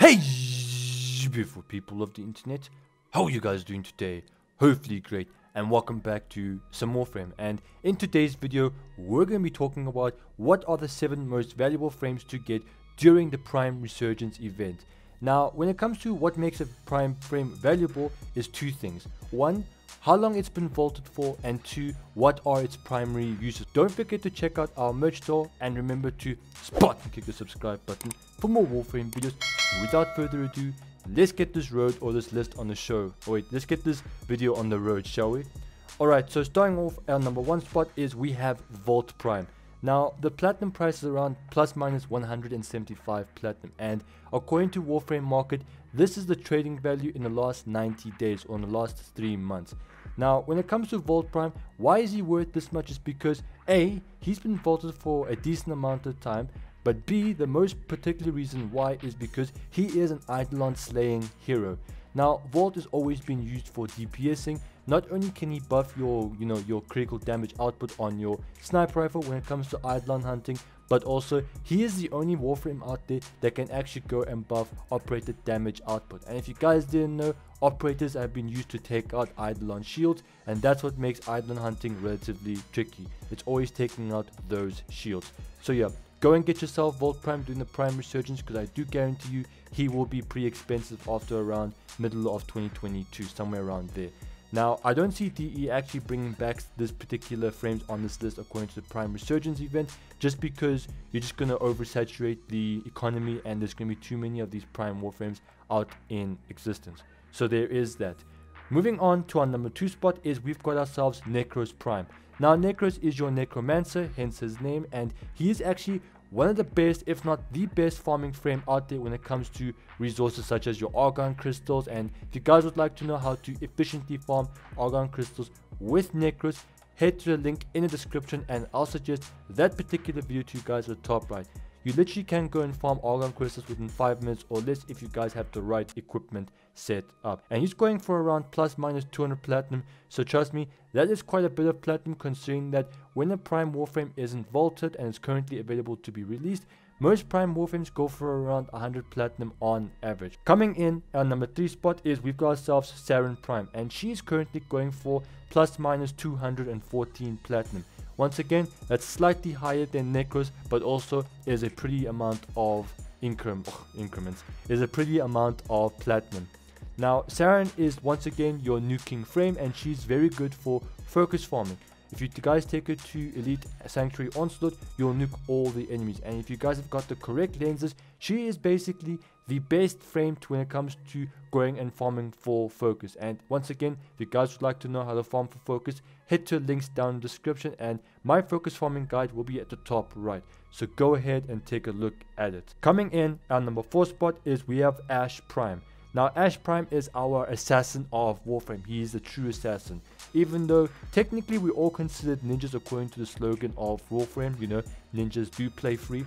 Hey, beautiful people of the internet, how are you guys doing today? Hopefully great, and welcome back to some Warframe. And in today's video, we're going to be talking about what are the 7 most valuable frames to get during the Prime Resurgence event. Now, when it comes to what makes a Prime frame valuable is 2 things. 1, how long it's been vaulted for, and 2, what are its primary uses. Don't forget to check out our merch store, and remember to spot and click the subscribe button for more Warframe videos. Without further ado, let's get this list on the show. Oh wait, let's get this video on the road, shall we? Alright, so starting off, our number 1 spot is we have Vault Prime. Now, the platinum price is around plus minus 175 platinum, and according to Warframe Market, this is the trading value in the last 90 days or in the last 3 months. Now, when it comes to Vault Prime, why is he worth this much? Is because A, he's been vaulted for a decent amount of time, but B, the most particular reason why is because he is an Eidolon slaying hero. Now, Vault has always been used for DPSing. Not only can he buff your critical damage output on your sniper rifle when it comes to Eidolon hunting, but also he is the only Warframe out there that can actually go and buff operator damage output. And if you guys didn't know, operators have been used to take out Eidolon shields, and that's what makes Eidolon hunting relatively tricky. It's always taking out those shields. So yeah, go and get yourself Vault Prime during the Prime Resurgence, because I do guarantee you he will be pretty expensive after around middle of 2022, somewhere around there. Now, I don't see DE actually bringing back this particular frames on this list according to the Prime Resurgence event, just because you're just going to oversaturate the economy and there's going to be too many of these Prime Warframes out in existence. So there is that. Moving on to our number 2 spot is we've got ourselves Necros Prime. Now, Nekros is your necromancer, hence his name, and he is actually one of the best, if not the best, farming frame out there when it comes to resources such as your argon crystals. And if you guys would like to know how to efficiently farm argon crystals with Nekros, head to the link in the description and I'll suggest that particular video to you guys at the top right. You literally can go and farm argon crystals within 5 minutes or less if you guys have the right equipment set up. And he's going for around plus minus 200 platinum, so trust me, that is quite a bit of platinum, considering that when a Prime Warframe isn't vaulted and is currently available to be released, most Prime Warframes go for around 100 platinum on average. Coming in our number 3 spot is we've got ourselves Seren Prime, and she's currently going for plus minus 214 platinum. Once again, that's slightly higher than Nekros, but also is a pretty amount of increments, is a pretty amount of platinum. Now, Seren is once again your nuking frame, and she's very good for focus farming. If you guys take her to Elite Sanctuary Onslaught, you'll nuke all the enemies. And if you guys have got the correct lenses, she is basically the best frame when it comes to going and farming for focus. And once again, if you guys would like to know how to farm for focus, head to links down in the description, and my focus farming guide will be at the top right. So go ahead and take a look at it. Coming in, our number 4 spot is we have Ash Prime. Now, Ash Prime is our assassin of Warframe. He is the true assassin. Even though technically we all considered ninjas according to the slogan of Warframe, you know, ninjas do play free.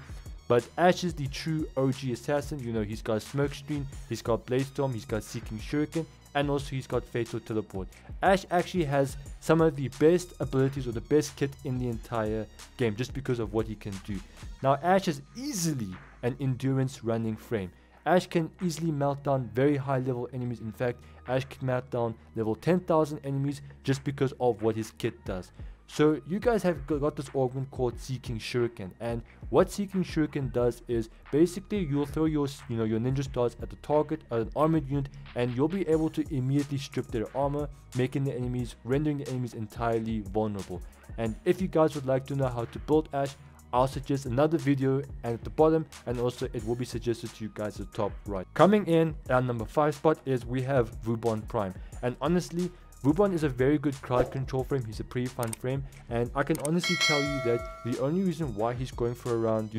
But Ash is the true OG assassin. You know, he's got Smokescreen, he's got Bladestorm, he's got Seeking Shuriken, and also he's got Fatal Teleport. Ash actually has some of the best abilities or the best kit in the entire game just because of what he can do. Now, Ash is easily an endurance running frame. Ash can easily melt down very high level enemies. In fact, Ash can melt down level 10,000 enemies just because of what his kit does. So you guys have got this augment called Seeking Shuriken, and what Seeking Shuriken does is basically you'll throw your ninja stars at the target, at an armored unit, and you'll be able to immediately strip their armor, rendering the enemies entirely vulnerable. And if you guys would like to know how to build Ash, I'll suggest another video at the bottom, and also it will be suggested to you guys at the top right. Coming in, our number 5 spot is we have Rubon Prime. And honestly, Rubon is a very good crowd control frame. He's a pretty fun frame, and I can honestly tell you that the only reason why he's going for around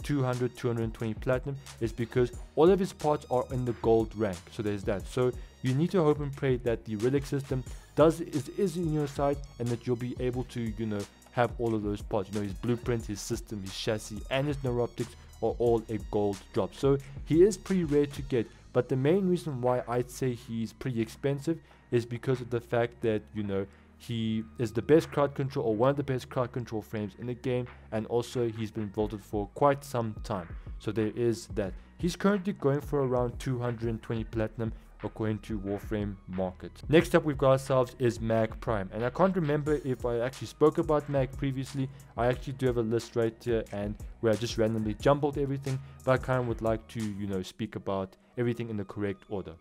220 platinum is because all of his parts are in the gold rank. So there's that. So you need to hope and pray that the relic system is in your side, and that you'll be able to have all of those parts. His blueprint, his system, his chassis, and his neuroptics are all a gold drop. So he is pretty rare to get, but the main reason why I'd say he's pretty expensive is because of the fact that he is the best crowd control, or one of the best crowd control frames in the game, and also he's been vaulted for quite some time. So there is that. He's currently going for around 220 platinum according to Warframe Market. Next up we've got ourselves is Mag Prime, and I can't remember if I actually spoke about Mag previously. I actually do have a list right here and where I just randomly jumbled everything, but I kind of would like to, you know, speak about everything in the correct order.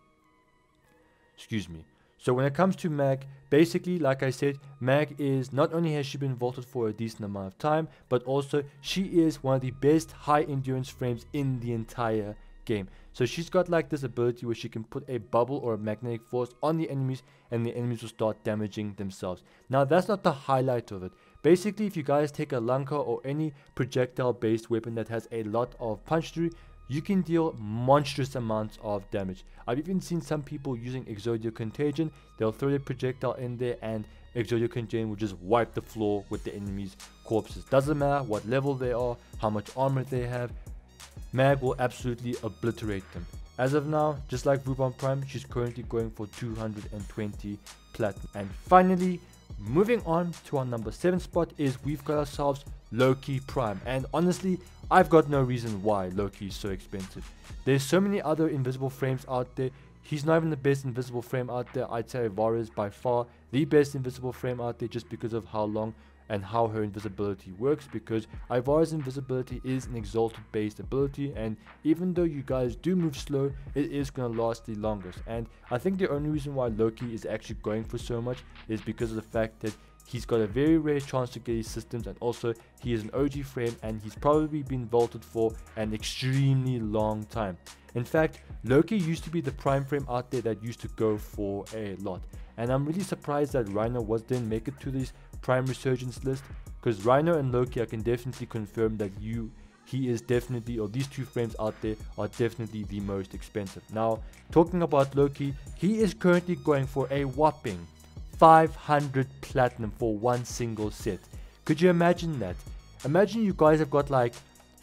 Excuse me. So when it comes to Mag, basically, like I said, Mag is, not only has she been vaulted for a decent amount of time, but also she is one of the best high endurance frames in the entire game. So she's got like this ability where she can put a bubble or a magnetic force on the enemies and the enemies will start damaging themselves. Now that's not the highlight of it. Basically, if you guys take a Lanka or any projectile based weapon that has a lot of punch through, you can deal monstrous amounts of damage. I've even seen some people using Exodia Contagion. They'll throw their projectile in there and Exodia Contagion will just wipe the floor with the enemy's corpses. Doesn't matter what level they are, how much armor they have, Mag will absolutely obliterate them. As of now, just like Rubon Prime, she's currently going for 220 platinum. And finally, moving on to our number 7 spot is we've got ourselves Loki Prime. And honestly, I've got no reason why Loki is so expensive. There's so many other invisible frames out there. He's not even the best invisible frame out there. I'd say Ivara is by far the best invisible frame out there just because of how long and how her invisibility works, because Ivara's invisibility is an exalted based ability, and even though you guys do move slow, it is going to last the longest. And I think the only reason why Loki is actually going for so much is because of the fact that he's got a very rare chance to get his systems, and also he is an OG frame and he's probably been vaulted for an extremely long time. In fact, Loki used to be the prime frame out there that used to go for a lot, and I'm really surprised that Rhino didn't make it to this Prime Resurgence list, because Rhino and Loki, I can definitely confirm that he is definitely, or these two frames out there are definitely the most expensive. Now, talking about Loki, he is currently going for a whopping 500 platinum for one single set. Could you imagine that? Imagine you guys have got like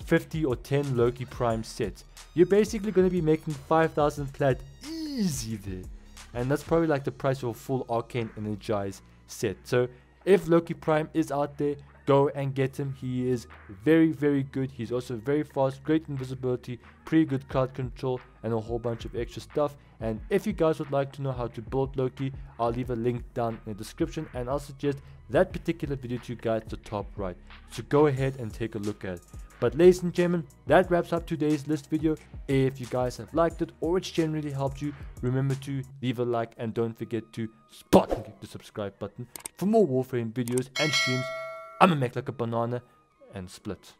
50 or 10 Loki Prime sets. You're basically going to be making 5,000 plat easy there. And that's probably like the price of a full Arcane Energize set. So if Loki Prime is out there, go and get him. He is very, very good. He's also very fast, great invisibility, pretty good crowd control, and a whole bunch of extra stuff. And if you guys would like to know how to build Loki, I'll leave a link down in the description, and I'll suggest that particular video to you guys at the top right. So go ahead and take a look at it. But ladies and gentlemen, that wraps up today's list video. If you guys have liked it or it's generally helped you, remember to leave a like and don't forget to spot and click the subscribe button for more Warframe videos and streams. I'ma make like a banana and split.